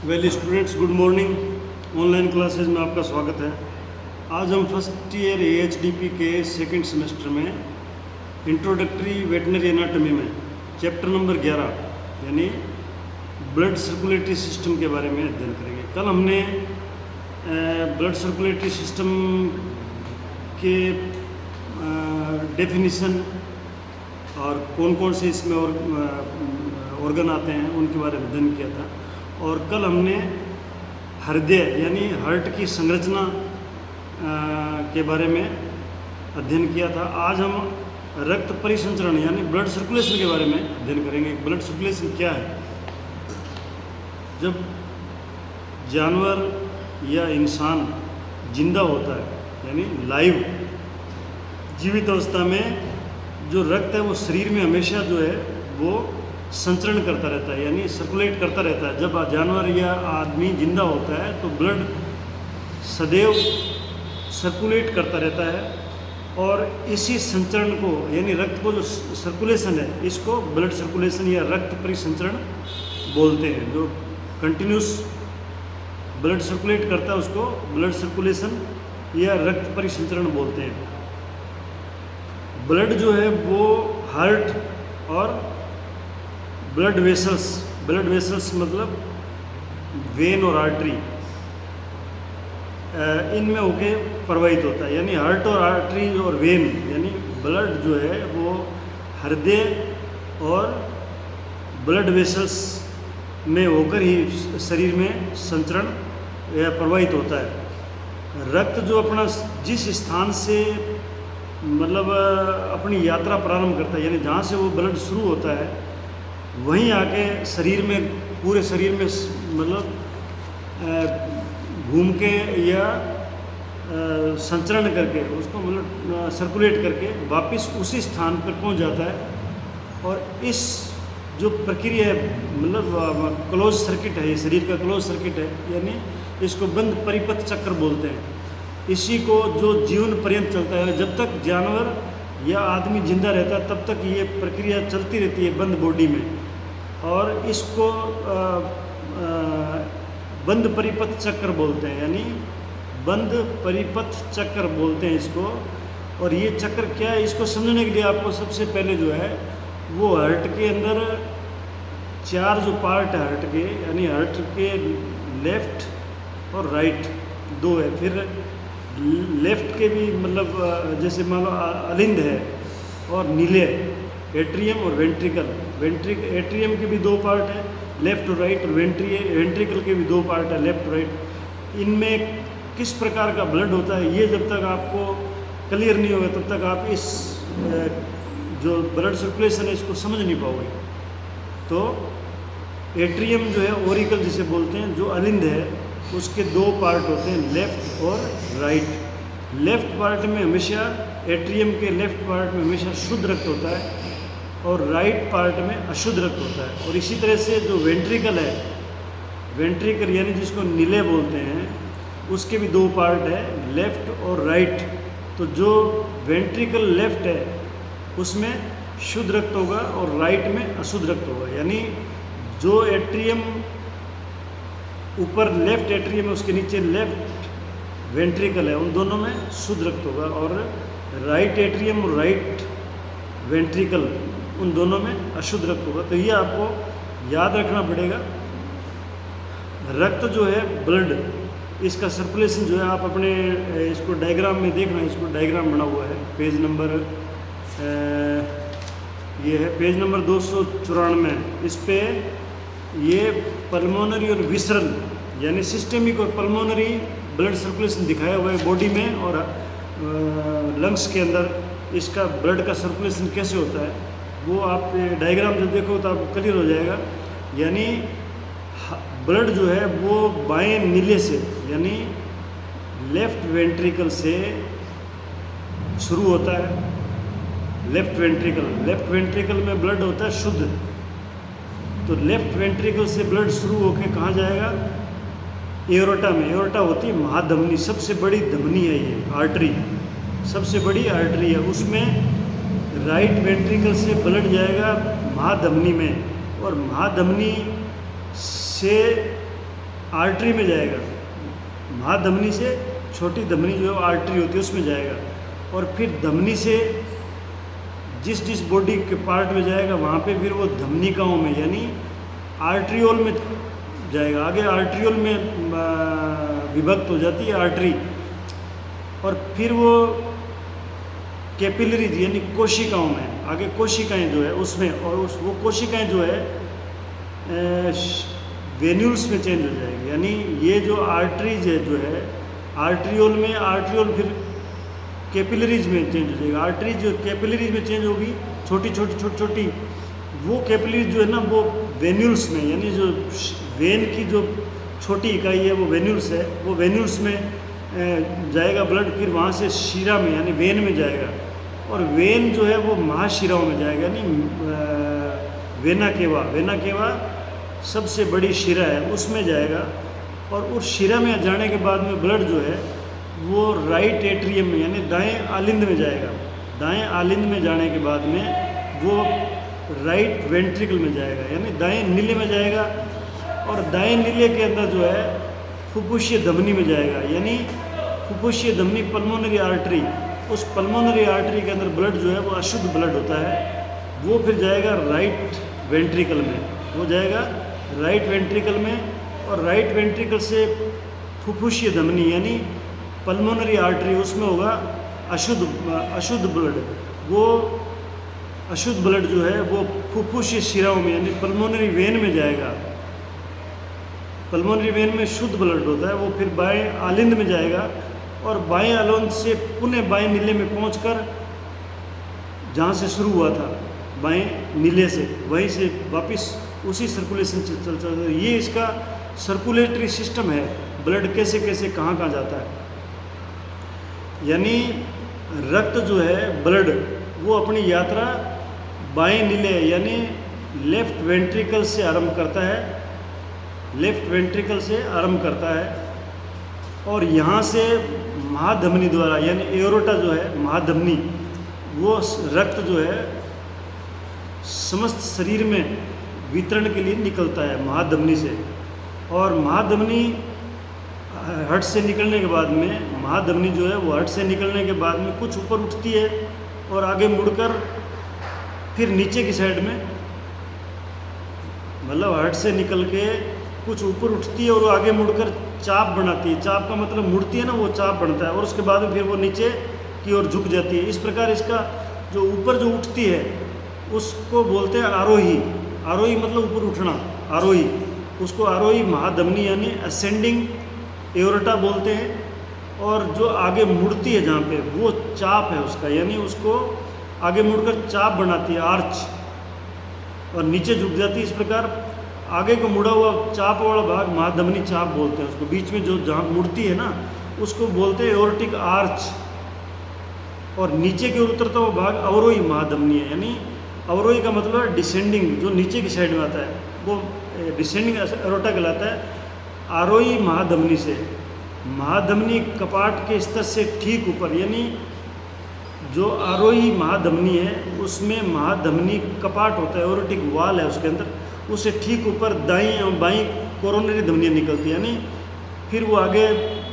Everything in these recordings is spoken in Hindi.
Well students, good morning. Online classes में आपका स्वागत है। आज हम फर्स्ट ईयर AHDP के सेकंड सेमेस्टर में इंट्रोडक्टरी वेटनरी एनाटॉमी में चैप्टर नंबर 11 यानी ब्लड सर्कुलेटरी सिस्टम के बारे में अध्ययन करेंगे। कल हमने ब्लड सर्कुलेटरी सिस्टम के डेफिनीशन और कौन कौन से इसमें ऑर्गन आते हैं उनके बारे में अध्ययन किया था। और कल हमने हृदय यानी हार्ट की संरचना के बारे में अध्ययन किया था। आज हम रक्त परिसंचरण यानी ब्लड सर्कुलेशन के बारे में अध्ययन करेंगे। ब्लड सर्कुलेशन क्या है? जब जानवर या इंसान जिंदा होता है यानी लाइव जीवित अवस्था में जो रक्त है वो शरीर में हमेशा जो है वो संचरण करता रहता है यानी सर्कुलेट करता रहता है। जब जानवर या आदमी जिंदा होता है तो ब्लड सदैव सर्कुलेट करता रहता है और इसी संचरण को यानी रक्त को जो सर्कुलेशन है इसको ब्लड सर्कुलेशन या रक्त परिसंचरण बोलते हैं। जो कंटिन्यूस ब्लड सर्कुलेट करता है उसको ब्लड सर्कुलेशन या रक्त परिसंचरण बोलते हैं। ब्लड जो है वो हार्ट और ब्लड वेसल्स मतलब वेन और आर्टरी इनमें होके प्रवाहित होता है। यानी हार्ट और आर्टरी और वेन यानी ब्लड जो है वो हृदय और ब्लड वेसल्स में होकर ही शरीर में संचरण या प्रवाहित होता है। रक्त जो अपना जिस स्थान से मतलब अपनी यात्रा प्रारंभ करता है यानी जहाँ से वो ब्लड शुरू होता है वहीं आके शरीर में पूरे शरीर में मतलब घूम के या संचरण करके उसको मतलब सर्कुलेट करके वापस उसी स्थान पर पहुंच जाता है। और इस जो प्रक्रिया है मतलब क्लोज सर्किट है, ये शरीर का क्लोज सर्किट है यानी इसको बंद परिपथ चक्र बोलते हैं। इसी को जो जीवन पर्यंत चलता है जब तक जानवर या आदमी जिंदा रहता है तब तक ये प्रक्रिया चलती रहती है बंद बॉडी में। और इसको बंद परिपथ चक्र बोलते हैं यानी बंद परिपथ चक्र बोलते हैं इसको। और ये चक्र क्या है इसको समझने के लिए आपको सबसे पहले जो है वो हार्ट के अंदर चार जो पार्ट है हार्ट के यानी हार्ट के लेफ्ट और राइट दो है, फिर लेफ्ट के भी मतलब जैसे मान लो अलिंद है और नीले एट्रियम और वेंट्रिकल एट्रियम के भी दो पार्ट है लेफ्ट और राइट और वेंट्रिकल के भी दो पार्ट है लेफ्ट और राइट। इनमें किस प्रकार का ब्लड होता है ये जब तक आपको क्लियर नहीं होगा तब तक आप इस जो ब्लड सर्कुलेशन है इसको समझ नहीं पाओगे। तो एट्रियम जो है ओरिकल जिसे बोलते हैं जो अलिंद है उसके दो पार्ट होते हैं लेफ्ट और राइट। लेफ्ट पार्ट में हमेशा एट्रियम के लेफ्ट पार्ट में हमेशा शुद्ध रक्त होता है और राइट पार्ट में अशुद्ध रक्त होता है। और इसी तरह से जो वेंट्रिकल है वेंट्रिकल यानी जिसको नीले बोलते हैं उसके भी दो पार्ट है लेफ्ट और राइट। तो जो वेंट्रिकल लेफ्ट है उसमें शुद्ध रक्त होगा और राइट में अशुद्ध रक्त होगा। यानी जो एट्रियम ऊपर लेफ्ट एट्रियम है उसके नीचे लेफ्ट वेंट्रिकल है उन दोनों में शुद्ध रक्त होगा और राइट एट्रियम और राइट वेंट्रिकल उन दोनों में अशुद्ध रक्त होगा। तो ये आपको याद रखना पड़ेगा। रक्त जो है ब्लड इसका सर्कुलेशन जो है आप अपने इसको डायग्राम में देखना, इसको डायग्राम बना हुआ है पेज नंबर ये है पेज नंबर 294। इस पे ये पल्मोनरी और विसरल यानी सिस्टेमिक और पल्मोनरी ब्लड सर्कुलेशन दिखाया हुआ है बॉडी में और लंग्स के अंदर इसका ब्लड का सर्कुलेशन कैसे होता है वो आप डायग्राम जब देखो तो आपको क्लियर हो जाएगा। यानी ब्लड जो है वो बाएं नीले से यानी लेफ्ट वेंट्रिकल से शुरू होता है। लेफ्ट वेंट्रिकल में ब्लड होता है शुद्ध। तो लेफ्ट वेंट्रिकल से ब्लड शुरू होकर कहाँ जाएगा? एओर्टा में। एओर्टा होती है महाधमनी, सबसे बड़ी धमनी है ये आर्टरी, सबसे बड़ी आर्टरी है। उसमें राइट वेंट्रिकल से ब्लड जाएगा महाधमनी में और महाधमनी से आर्टरी में जाएगा, महाधमनी से छोटी धमनी जो आर्टरी होती है उसमें जाएगा, और फिर धमनी से जिस जिस बॉडी के पार्ट में जाएगा वहाँ पे फिर वो धमनिकाओं में यानी आर्ट्रियोल में जाएगा। आगे आर्ट्रियोल में विभक्त हो जाती है आर्टरी, और फिर वो कैपिलरीज यानी कोशिकाओं में, आगे कोशिकाएं जो है उसमें, और वो कोशिकाएं जो है वेन्यूल्स में चेंज हो जाएगी। यानी ये जो आर्टरीज है जो है आर्ट्रियोल में, आर्ट्रियोल फिर कैपिलरीज में चेंज हो जाएगा। आर्टरीज जो कैपिलरीज में चेंज होगी छोटी छोटी छोटी छोटी, वो कैपिलरीज जो है ना वो वेन्यूल्स में, यानी जो वेन की जो छोटी इकाई है वो वेन्यूल्स है, वो वेन्यूल्स में जाएगा ब्लड, फिर वहाँ से शिरा में यानी वेन में जाएगा, और वेन जो है वो महाशिराओं में जाएगा यानी वेना केवा, वेना केवा सबसे बड़ी शिरा है उसमें जाएगा, और उस शिरा में जाने के बाद में ब्लड जो है वो राइट एट्रियम में यानी दाएं आलिंद में जाएगा। दाएं आलिंद में जाने के बाद में वो राइट वेंट्रिकल में जाएगा यानी दाएं नीले में जाएगा, और दाएं नीले के अंदर जो है फुफ्फुसीय धमनी में जाएगा, यानी फुफ्फुसीय धमनी पल्मोनरी आर्टरी, उस पल्मोनरी आर्टरी के अंदर ब्लड जो है वो अशुद्ध ब्लड होता है, वो फिर जाएगा राइट वेंट्रिकल में, वो जाएगा राइट वेंट्रिकल में, और राइट वेंट्रिकल से फुफ्फुसीय धमनी यानी पल्मोनरी आर्टरी उसमें होगा अशुद्ध ब्लड, वो अशुद्ध ब्लड जो है वो फुफ्फुसीय शिराओं में यानी पल्मोनरी वेन में जाएगा। पल्मोनरी वेन में शुद्ध ब्लड होता है, वो फिर बाएं आलिंद में जाएगा, और बाएं आलिंद से पुनः बाएं नीले में पहुंचकर जहाँ से शुरू हुआ था बाएं नीले से, वहीं से वापस उसी सर्कुलेशन से चलता है। ये इसका सर्कुलेटरी सिस्टम है, ब्लड कैसे कैसे कहाँ कहाँ जाता है। यानी रक्त जो है ब्लड वो अपनी यात्रा बाएं नीले यानी लेफ्ट वेंट्रिकल से आरंभ करता है, लेफ्ट वेंट्रिकल से आरंभ करता है, और यहाँ से महाधमनी द्वारा यानी एओर्टा जो है महाधमनी, वो रक्त जो है समस्त शरीर में वितरण के लिए निकलता है महाधमनी से, और महाधमनी हट से निकलने के बाद में महाधमनी जो है वो हट से निकलने के बाद में कुछ ऊपर उठती है और आगे मुड़कर फिर नीचे की साइड में, मतलब हट से निकल के कुछ ऊपर उठती है और वो आगे मुड़कर चाप बनाती है। चाप का मतलब मुड़ती है ना, वो चाप बनता है, और उसके बाद में फिर वो नीचे की ओर झुक जाती है। इस प्रकार इसका जो ऊपर जो उठती है उसको बोलते हैं आरोही। आरोही मतलब ऊपर उठना, आरोही, उसको आरोही महाधमनी यानी असेंडिंग एओर्टा बोलते हैं। और जो आगे मुड़ती है जहाँ पे वो चाप है उसका, यानी उसको आगे मुड़कर चाप बनाती है आर्च, और नीचे झुक जाती है। इस प्रकार आगे को मुड़ा हुआ चाप वाला भाग महाधमनी चाप बोलते हैं उसको। बीच में जो जहाँ मुड़ती है ना उसको बोलते हैं एओर्टिक आर्च, और नीचे की ओर उतरता हुआ भाग अवरोही महाधमनी है। यानी अवरोही का मतलब है डिसेंडिंग, जो नीचे की साइड में आता है वो डिसेंडिंग एओर्टा कहलाता है। आरोही महाधमनी से, महाधमनी कपाट के स्तर से ठीक ऊपर, यानी जो आरोही महाधमनी है उसमें महाधमनी कपाट होता है, एओर्टिक वाल है उसके अंदर, उससे ठीक ऊपर दाईं एवं बाईं कोरोनरी धमनियाँ निकलती है। यानी फिर वो आगे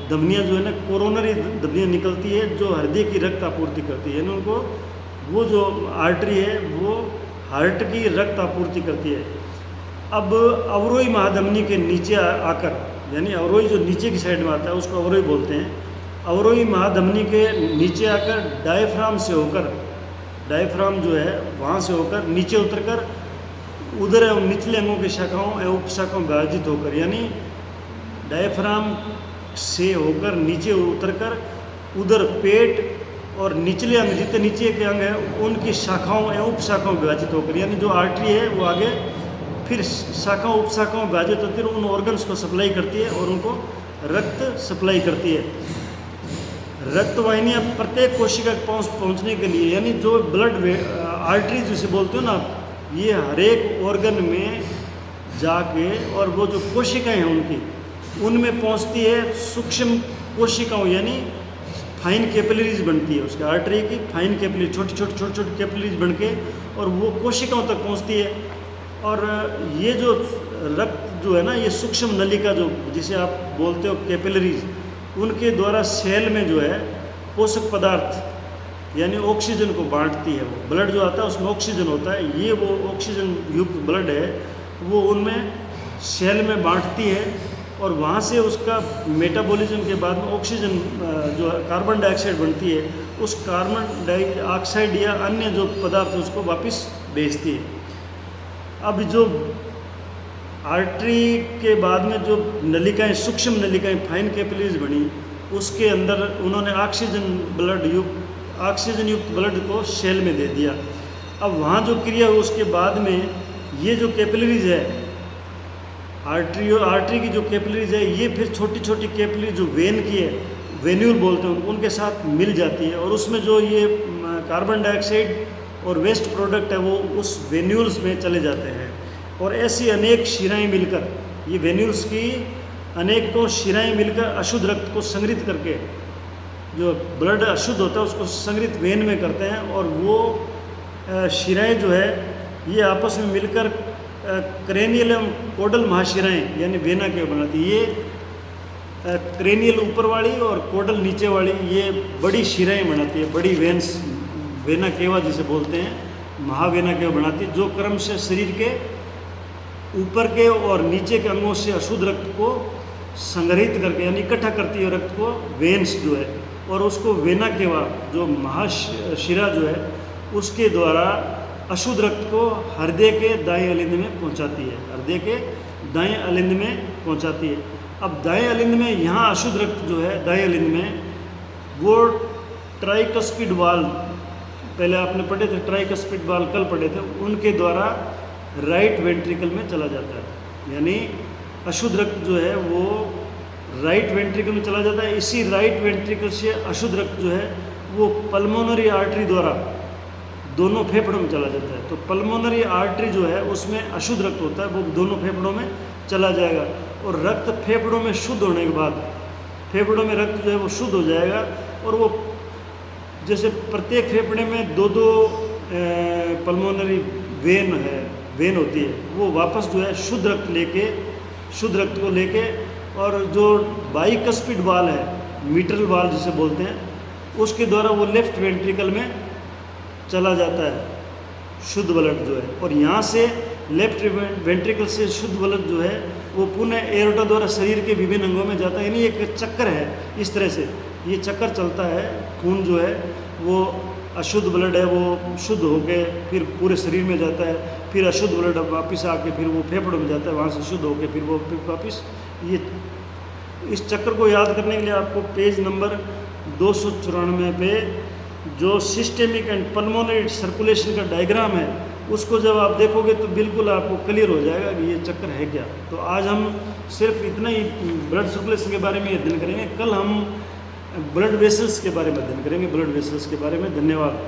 धमनियाँ जो है ना कोरोनरी धमनियाँ निकलती है जो हृदय की रक्त आपूर्ति करती है। यानी उनको वो जो आर्टरी है वो हार्ट की रक्त आपूर्ति करती है। अब अवरोही महाधमनी के नीचे आकर, यानी अवरोही जो नीचे की साइड में आता है उसको अवरोही बोलते हैं। अवरोही महाधमनी के नीचे आकर डायफ्राम से होकर, डायफ्राम जो है वहाँ से होकर नीचे उतरकर उदर एवं निचले अंगों की शाखाओं एवं उपशाखाओं में विभाजित होकर, यानी डायफ्राम से होकर नीचे उतरकर उदर, पेट और निचले अंग जितने नीचे के अंग हैं उनकी शाखाओं एवं उपशाखाओं में विभाजित होकर, यानी जो आर्टरी है वो आगे फिर शाखाओं उपशाखाओं में विभाजित होती है, उन ऑर्गन्स को सप्लाई करती है और उनको रक्त सप्लाई करती है। रक्त वाहिनियाँ प्रत्येक कोशिका पहुँचने के लिए, यानी जो ब्लड आर्टरी जिसे बोलते हो ना, ये हर एक ऑर्गन में जाके और वो जो कोशिकाएं हैं उनकी उनमें पहुंचती है। सूक्ष्म कोशिकाओं यानी फाइन कैपिलरीज बनती है उसके आर्टरी की, फाइन कैपिलरी छोटी छोटी कैपिलरीज बन के और वो कोशिकाओं तक पहुंचती है। और ये जो रक्त जो है ना ये सूक्ष्म नलिका जो जिसे आप बोलते हो कैपिलरीज, उनके द्वारा सेल में जो है पोषक पदार्थ यानी ऑक्सीजन को बांटती है। वो ब्लड जो आता है उसमें ऑक्सीजन होता है, ये वो ऑक्सीजन युक्त ब्लड है वो उनमें सेल में बांटती है और वहाँ से उसका मेटाबॉलिज्म के बाद में ऑक्सीजन जो कार्बन डाइऑक्साइड बनती है, उस कार्बन डाइऑक्साइड या अन्य जो पदार्थ उसको वापस भेजती है। अब जो आर्टरी के बाद में जो नलिकाएं, सूक्ष्म नलिकाएं, फाइन कैपिलरीज बनी, उसके अंदर उन्होंने ऑक्सीजन युक्त ब्लड को सेल में दे दिया। अब वहाँ जो क्रिया हुई उसके बाद में ये जो कैपिलरीज है, आर्टरी की जो कैपिलरीज है, ये फिर छोटी छोटी कैपिलरी जो वेन की है, वेन्यूल बोलते हैं, उनके साथ मिल जाती है और उसमें जो ये कार्बन डाइऑक्साइड और वेस्ट प्रोडक्ट है वो उस वेन्यूल्स में चले जाते हैं। और ऐसी अनेक शिराएँ मिलकर, ये वेन्यूल्स की अनेकों शिराएँ मिलकर अशुद्ध रक्त को संग्रहित करके, जो ब्लड अशुद्ध होता है उसको संग्रहित वेन में करते हैं और वो शिराएँ जो है ये आपस में मिलकर क्रेनियल एवं कोडल महाशिराएँ यानी वेना के बनाती है। ये क्रेनियल ऊपर वाली और कोडल नीचे वाली ये बड़ी शिराएँ बनाती है, बड़ी वेन्स, वेना केवा जिसे बोलते हैं, महावेना केवा बनाती है, जो क्रमशः शरीर के ऊपर के और नीचे के अंगों से अशुद्ध रक्त को संग्रहित करके यानी इकट्ठा करती है रक्त को, वेन्स जो है, और उसको वेना केवा जो महाशिरा जो है उसके द्वारा अशुद्ध रक्त को हृदय के दाएं अलिंद में पहुंचाती है, हृदय के दाएं अलिंद में पहुंचाती है। अब दाएं अलिंद में यहाँ अशुद्ध रक्त जो है दाएं अलिंद में वो ट्राइकस्पिड वाल्व, पहले आपने पढ़े थे ट्राइकस्पिड वाल्व, कल पढ़े थे, उनके द्वारा राइट वेंट्रिकल में चला जाता है। यानी अशुद्ध रक्त जो है वो राइट वेंट्रिकल में चला जाता है। इसी राइट वेंट्रिकल से अशुद्ध रक्त जो है वो पल्मोनरी आर्टरी द्वारा दोनों फेफड़ों में चला जाता है। तो पल्मोनरी आर्टरी जो है उसमें अशुद्ध रक्त होता है, वो दोनों फेफड़ों में चला जाएगा और रक्त फेफड़ों में शुद्ध होने के बाद फेफड़ों में रक्त जो है वो शुद्ध हो जाएगा और वो जैसे प्रत्येक फेफड़े में दो दो पल्मोनरी वेन होती है, वो वापस जो है शुद्ध रक्त को लेके और जो बाइकस्पिड वाल है, मिट्रल वाल जिसे बोलते हैं, उसके द्वारा वो लेफ्ट वेंट्रिकल में चला जाता है शुद्ध ब्लड जो है। और यहाँ से लेफ्ट वेंट्रिकल से शुद्ध ब्लड जो है वो पुनः एरोटा द्वारा शरीर के विभिन्न अंगों में जाता है। यानी एक चक्कर है, इस तरह से ये चक्कर चलता है। खून जो है वो अशुद्ध ब्लड है वो शुद्ध होके फिर पूरे शरीर में जाता है, फिर अशुद्ध ब्लड वापस आके फिर वो फेफड़ों में जाता है, वहाँ से शुद्ध होके फिर वो वापस। ये इस चक्कर को याद करने के लिए आपको पेज नंबर 294 पे जो सिस्टेमिक एंड पल्मोनरी सर्कुलेशन का डायग्राम है उसको जब आप देखोगे तो बिल्कुल आपको क्लियर हो जाएगा कि ये चक्कर है क्या। तो आज हम सिर्फ इतना ही ब्लड सर्कुलेशन के बारे में अध्ययन करेंगे। कल हम ब्लड वेसल्स के बारे में अध्ययन करेंगे, ब्लड वेसल्स के बारे में। धन्यवाद।